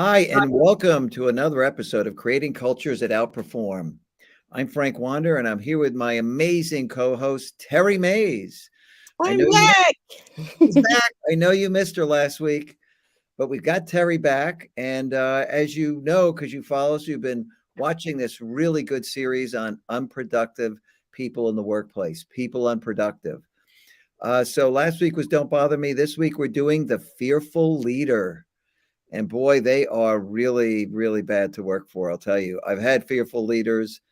Hi, and welcome to another episode of Creating Cultures that Outperform. I'm Frank Wander, and I'm here with my amazing co-host Terry Mays. I I'm know you back. she's back. I know you missed her last week, but we've got Terry back. And as you know, because you follow us, you've been watching this really good series on unproductive people in the workplace, people unproductive. So last week was Don't Bother Me. This week we're doing The Fearful Leader. And boy, they are really, really bad to work for. I'll tell you. I've had fearful leaders.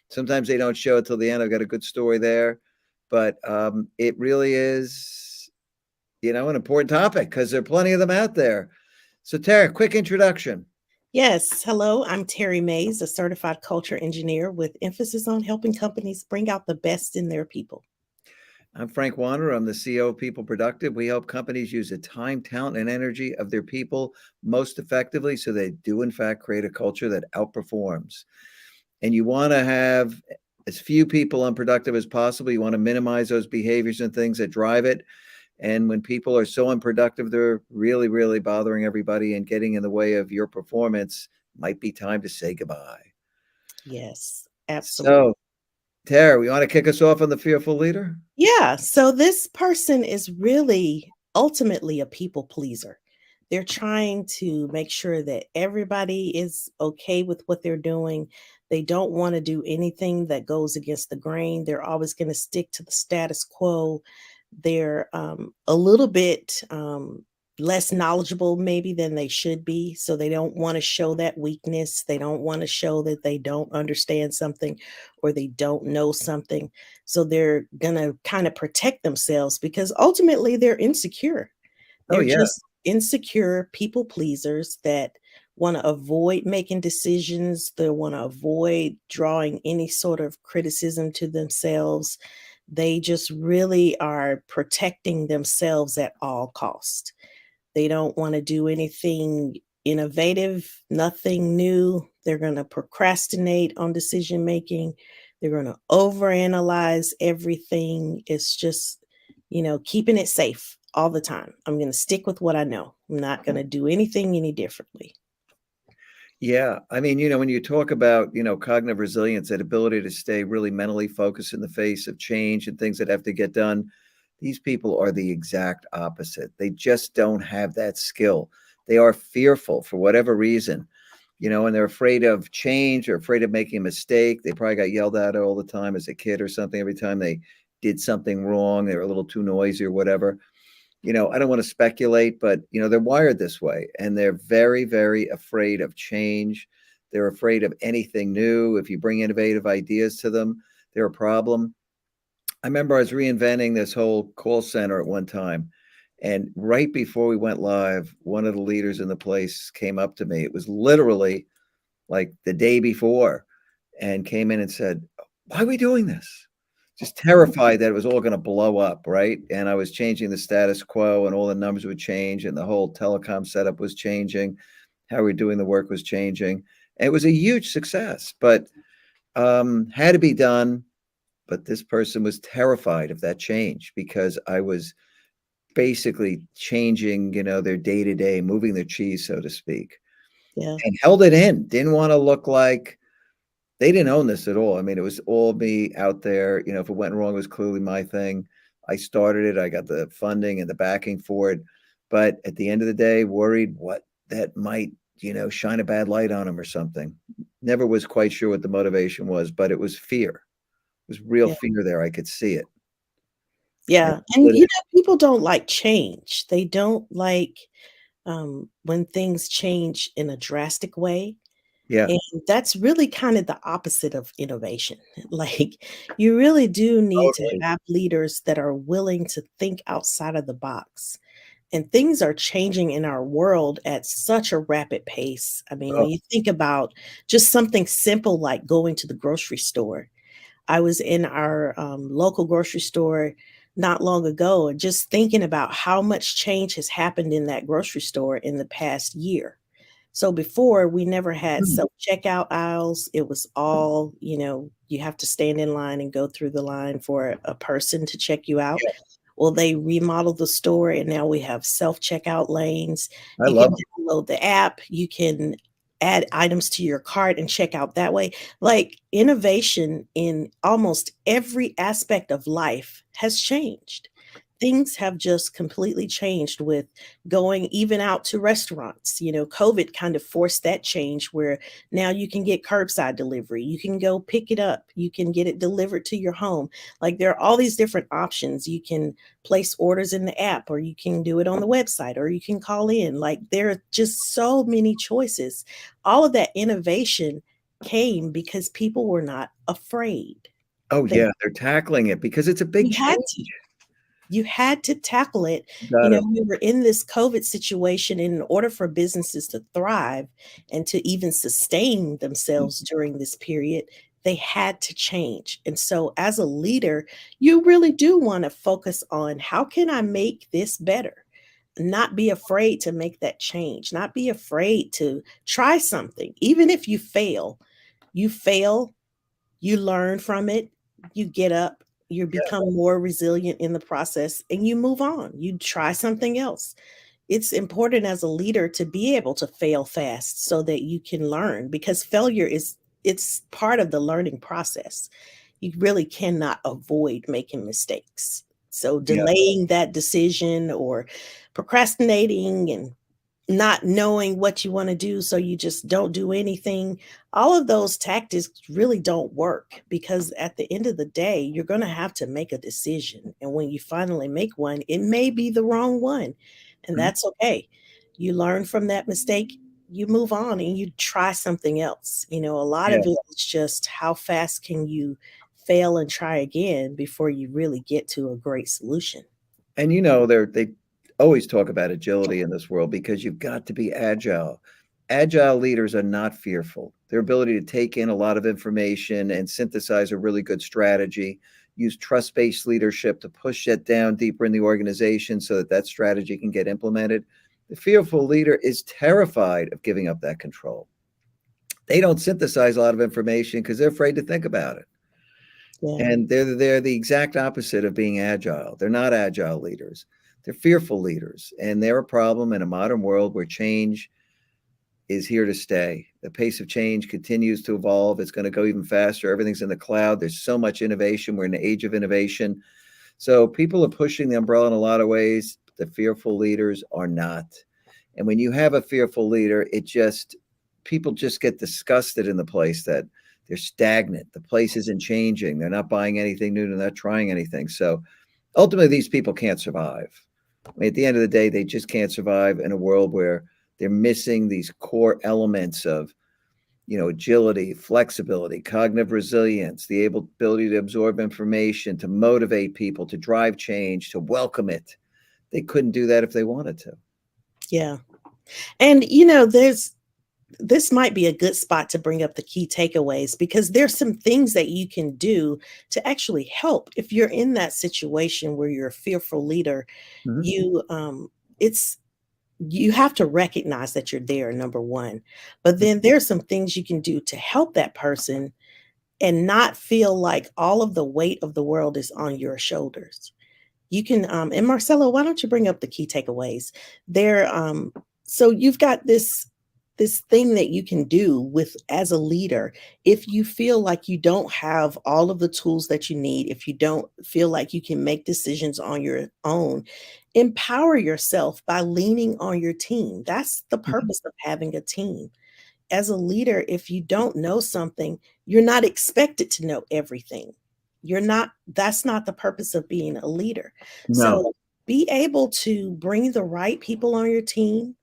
Sometimes they don't show it till the end. I've got a good story there, but it really is, an important topic because there are plenty of them out there. So, Tara, quick introduction. Yes, hello. I'm Terry Mays, a certified culture engineer with emphasis on helping companies bring out the best in their people. I'm Frank Warner. I'm the CEO of People Productive. We help companies use the time, talent, and energy of their people most effectively so they do, in fact, create a culture that outperforms. And you want to have as few people unproductive as possible. You want to minimize those behaviors and things that drive it. And when people are so unproductive, they're really, really bothering everybody and getting in the way of your performance, might be time to say goodbye. Yes, absolutely. So, Tara, we want to kick us off on the fearful leader? Yeah, so this person is really ultimately a people pleaser. They're trying to make sure that everybody is okay with what they're doing. They don't want to do anything that goes against the grain. They're always going to stick to the status quo. They're a little bit less knowledgeable, maybe, than they should be. So they don't want to show that weakness. They don't want to show that they don't understand something or they don't know something. So they're going to kind of protect themselves because ultimately they're insecure. Oh, They're yeah. just insecure people pleasers that want to avoid making decisions. They want to avoid drawing any sort of criticism to themselves. They just really are protecting themselves at all cost. They don't want to do anything innovative, nothing new. They're going to procrastinate on decision making. They're going to overanalyze everything. It's just, keeping it safe all the time. I'm going to stick with what I know. I'm not going to do anything any differently. Yeah. I mean, when you talk about, cognitive resilience, that ability to stay really mentally focused in the face of change and things that have to get done, these people are the exact opposite. They just don't have that skill. They are fearful for whatever reason, and they're afraid of change or afraid of making a mistake. They probably got yelled at all the time as a kid or something. Every time they did something wrong, they were a little too noisy or whatever. I don't want to speculate, but they're wired this way and they're very, very afraid of change. They're afraid of anything new. If you bring innovative ideas to them, they're a problem. I remember I was reinventing this whole call center at one time. And right before we went live, one of the leaders in the place came up to me. It was literally like the day before and came in and said, "Why are we doing this?" Just terrified that it was all going to blow up, right? And I was changing the status quo and all the numbers would change and the whole telecom setup was changing. How we're doing the work was changing. And it was a huge success, but had to be done. But this person was terrified of that change because I was basically changing, their day to day, moving their cheese, so to speak, Yeah. and held it in. Didn't want to look like they didn't own this at all. I mean, it was all me out there. If it went wrong, it was clearly my thing. I started it. I got the funding and the backing for it. But at the end of the day, worried what that might, shine a bad light on them or something. Never was quite sure what the motivation was, but it was fear. It was real Yeah. fear there. I could see it. And Yeah. And, let it- people don't like change. They don't like when things change in a drastic way. yeah. And that's really kind of the opposite of innovation. Like, you really do need to Totally. have leaders that are willing to think outside of the box. And things are changing in our world at such a rapid pace. I mean, Oh, when you think about just something simple like going to the grocery store, I was in our local grocery store not long ago and just thinking about how much change has happened in that grocery store in the past year. So before, we never had mm, self-checkout aisles. It was all, you have to stand in line and go through the line for a person to check you out. yeah. Well, they remodeled the store and now we have self-checkout lanes. I You can love it. download the app, you can add items to your cart and check out that way. Like, innovation in almost every aspect of life has changed. Things have just completely changed with going even out to restaurants. COVID kind of forced that change where now you can get curbside delivery. You can go pick it up. You can get it delivered to your home. Like, there are all these different options. You can place orders in the app, or you can do it on the website, or you can call in. Like, there are just so many choices. All of that innovation came because people were not afraid. Oh, They yeah, they're tackling it because it's a big You had change. to. You had to tackle it. Got to. We were in this COVID situation, and in order for businesses to thrive and to even sustain themselves during this period, they had to change. And so as a leader, you really do want to focus on, how can I make this better? Not be afraid to make that change, not be afraid to try something. Even if you fail, you learn from it, you get up, you Yeah. become more resilient in the process, and you move on. You try something else. It's important as a leader to be able to fail fast so that you can learn, because failure is it's part of the learning process. You really cannot avoid making mistakes. So Yeah. delaying that decision, or procrastinating and not knowing what you want to do, so you just don't do anything. All of those tactics really don't work, because at the end of the day, you're going to have to make a decision. And when you finally make one, it may be the wrong one. And Mhm. that's okay. You learn from that mistake, you move on, and you try something else. A lot Yeah. of it is just, how fast can you fail and try again before you really get to a great solution. And they always talk about agility in this world because you've got to be agile. Agile leaders are not fearful. Their ability to take in a lot of information and synthesize a really good strategy, use trust-based leadership to push it down deeper in the organization so that that strategy can get implemented. The fearful leader is terrified of giving up that control. They don't synthesize a lot of information because they're afraid to think about it. Yeah. And they're the exact opposite of being agile. They're not agile leaders. They're fearful leaders, and they're a problem in a modern world where change is here to stay. The pace of change continues to evolve. It's going to go even faster. Everything's in the cloud. There's so much innovation. We're in the age of innovation. So people are pushing the umbrella in a lot of ways. The fearful leaders are not. And when you have a fearful leader, people just get disgusted in the place that they're stagnant. The place isn't changing. They're not buying anything new. They're not trying anything. So ultimately, these people can't survive. I mean, at the end of the day, they just can't survive in a world where they're missing these core elements of, agility, flexibility, cognitive resilience, the ability to absorb information, to motivate people, to drive change, to welcome it. They couldn't do that if they wanted to. Yeah. And this might be a good spot to bring up the key takeaways, because there's some things that you can do to actually help if you're in that situation where you're a fearful leader. Mhm. You um it's you have to recognize that you're there, number one, but then there's some things you can do to help that person and not feel like all of the weight of the world is on your shoulders. You can, and Marcelo, why don't you bring up the key takeaways? There, so you've got this thing that you can do with as a leader. If you feel like you don't have all of the tools that you need, if you don't feel like you can make decisions on your own, empower yourself by leaning on your team. That's the Mhm. purpose of having a team. As a leader, if you don't know something, you're not expected to know everything. That's not the purpose of being a leader. No. So be able to bring the right people on your team.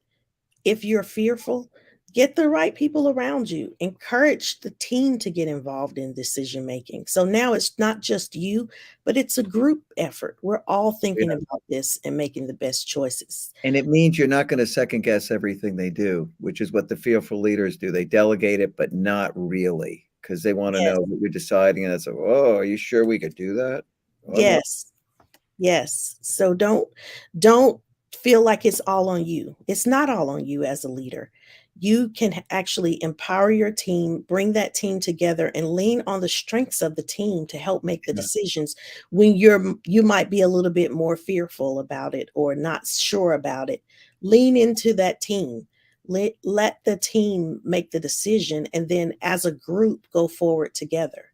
If you're fearful, get the right people around you. Encourage the team to get involved in decision making. So now it's not just you, but it's a group effort. We're all thinking Yeah. about this and making the best choices. And it means you're not going to second guess everything they do, which is what the fearful leaders do. They delegate it, but not really, because they want to Yes. know what you're deciding. And it's like, oh, are you sure we could do that? Well, no. Yes. Yes. So don't feel like it's all on you. It's not all on you as a leader. You can actually empower your team, bring that team together, and lean on the strengths of the team to help make the Yeah. decisions when you might be a little bit more fearful about it or not sure about it. Lean into that team. Let the team make the decision, and then as a group go forward together.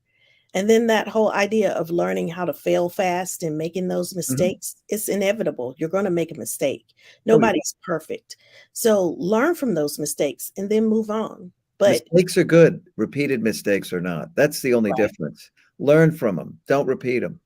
And then that whole idea of learning how to fail fast and making those Mhm. mistakes, it's inevitable. You're going to make a mistake. Oh, yeah. Nobody's perfect. So learn from those mistakes and then move on. But Mistakes are good, repeated mistakes are not. That's the only right. difference. Learn from them. Don't repeat them.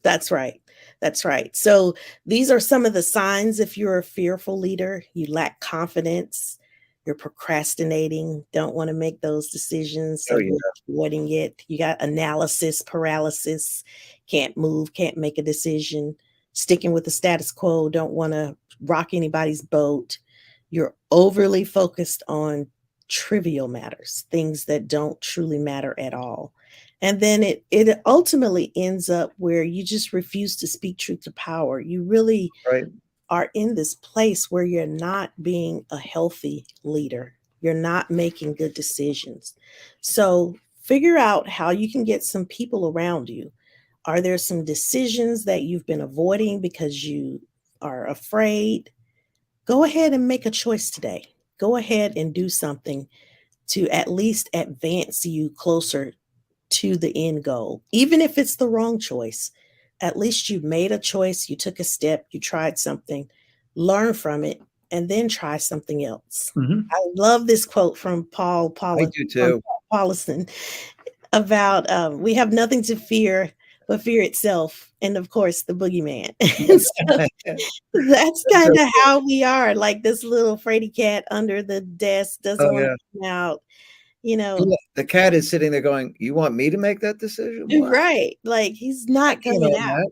That's right. That's right. So these are some of the signs if you're a fearful leader, you lack confidence, you're procrastinating, don't want to make those decisions, so Oh, you're yeah. avoiding it. You got analysis paralysis, can't move, can't make a decision, sticking with the status quo, don't want to rock anybody's boat. You're overly focused on trivial matters, things that don't truly matter at all. And then it ultimately ends up where you just refuse to speak truth to power. You really Right. are in this place where you're not being a healthy leader. You're not making good decisions. So figure out how you can get some people around you. Are there some decisions that you've been avoiding because you are afraid? Go ahead and make a choice today. Go ahead and do something to at least advance you closer to the end goal. Even if it's the wrong choice, at least you made a choice, you took a step, you tried something, learn from it, and then try something else. Mhm. I love this quote from I do From too. Paul Paulison about we have nothing to fear but fear itself, and of course the boogeyman. And so that's That's so kind of cool. how we are, like this little fraidy cat under the desk doesn't Oh, want to yeah. come out, you know. Yeah, the cat is sitting there going, "You want me to make that decision? What? Right, like, he's I not can't coming own out. that."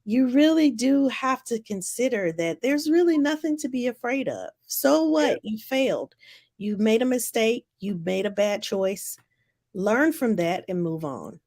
You really do have to consider that there's really nothing to be afraid of. So Yeah, what? You failed. You made a mistake, you made a bad choice. Learn from that and move on.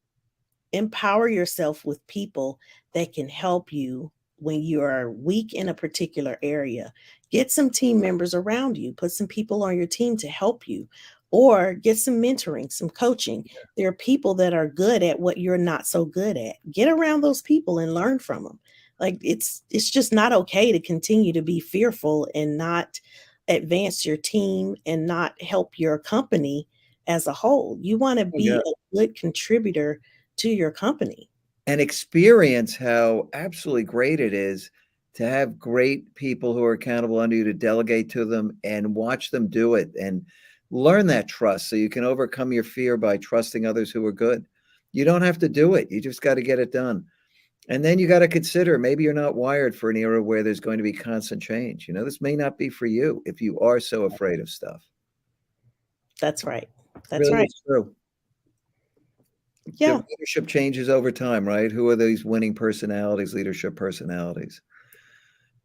Empower yourself with people that can help you when you are weak in a particular area. Get some team members around you, put some people on your team to help you, or get some mentoring, some coaching. There are people that are good at what you're not so good at. Get around those people and learn from them. Like it's just not okay to continue to be fearful and not advance your team and not help your company as a whole. You want to oh, yeah. be a good contributor to your company. And experience how absolutely great it is to have great people who are accountable under you to delegate to them and watch them do it and learn that trust so you can overcome your fear by trusting others who are good. You don't have to do it. You just got to get it done. And then you got to consider maybe you're not wired for an era where there's going to be constant change. This may not be for you if you are so afraid of stuff. That's right. That's Really right. is true. The Yeah. leadership changes over time, right? Who are these winning personalities, leadership personalities?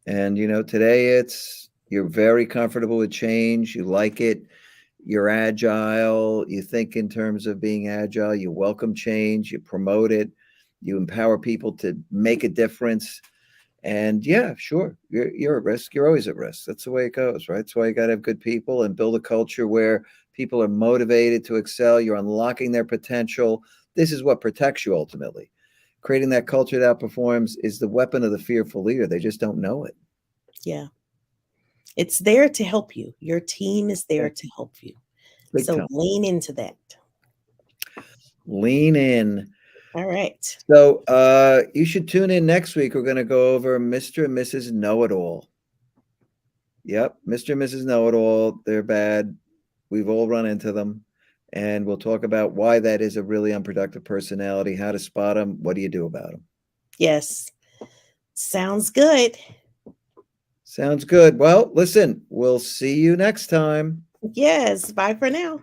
And today it's you're very comfortable with change, you like it, you're agile, you think in terms of being agile, you welcome change, you promote it, you empower people to make a difference. And yeah, sure, you're at risk. You're always at risk. That's the way it goes, right? That's why you got to have good people and build a culture where people are motivated to excel. You're unlocking their potential. This is what protects you ultimately. Creating that culture that outperforms is the weapon of the fearful leader. They just don't know it. Yeah. It's there to help you. Your team is Yeah, there to help you. big So time. lean into that. Lean in. All right. So you should tune in next week. We're going to go over Mr. and Mrs. Know It All. Yep, Mr. and Mrs. Know It All. They're bad. We've all run into them. And we'll talk about why that is a really unproductive personality, how to spot them, what do you do about them. Yes. Sounds good. Sounds good. Well, listen, we'll see you next time. Yes. Bye for now.